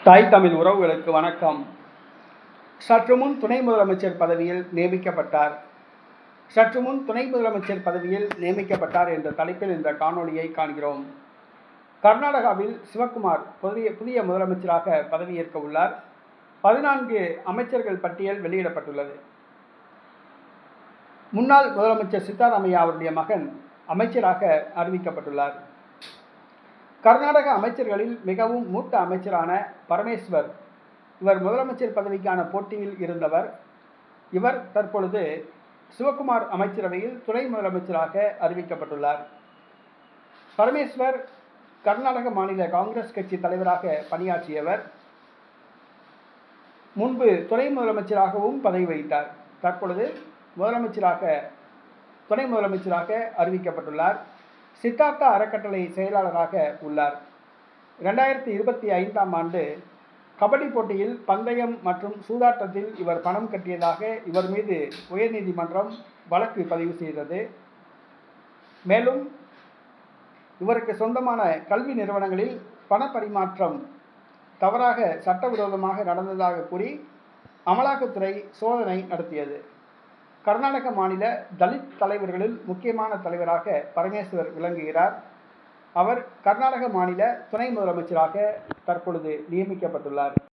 தாய் தமிழ் உறவுகளுக்கு வணக்கம். சற்று முன் துணை முதலமைச்சர் பதவியில் நியமிக்கப்பட்டார் என்ற தலைப்பில் இந்த காணொளியை காண்கிறோம். கர்நாடகாவில் சிவக்குமார் புதிய முதலமைச்சராக பதவியேற்க உள்ளார். 14 அமைச்சர்கள் பட்டியல் வெளியிடப்பட்டுள்ளது. முன்னாள் முதலமைச்சர் சித்தராமையா அவருடைய மகன் அமைச்சராக அறிவிக்கப்பட்டுள்ளார். கர்நாடக அமைச்சர்களில் மிகவும் மூத்த அமைச்சரான பரமேஸ்வர் இவர் முதலமைச்சர் பதவிக்கான போட்டியில் இருந்தவர். இவர் தற்பொழுது சிவக்குமார் அமைச்சரவையில் துணை முதலமைச்சராக அறிவிக்கப்பட்டுள்ளார். பரமேஸ்வர் கர்நாடக மாநில காங்கிரஸ் கட்சி தலைவராக பணியாற்றியவர். முன்பு துணை முதலமைச்சராகவும் பதவி வகித்தார். தற்பொழுது துணை முதலமைச்சராக அறிவிக்கப்பட்டுள்ளார். சித்தார்த்தா அறக்கட்டளை செயலாளராக உள்ளார். 2025ஆம் ஆண்டு கபடி போட்டியில் பந்தயம் மற்றும் சூதாட்டத்தில் இவர் பணம் கட்டியதாக இவர் மீது உயர்நீதிமன்றம் வழக்கு பதிவு செய்தது. மேலும் இவருக்கு சொந்தமான கல்வி நிறுவனங்களில் பணப்பரிமாற்றம் தவறாக சட்டவிரோதமாக நடந்ததாக கூறி அமலாக்கத்துறை சோதனை நடத்தியது. கர்நாடக மாநில தலித் தலைவர்களில் முக்கியமான தலைவராக பரமேஸ்வர் விளங்குகிறார். அவர் கர்நாடக மாநில துணை முதலமைச்சராக தற்பொழுது நியமிக்கப்பட்டுள்ளார்.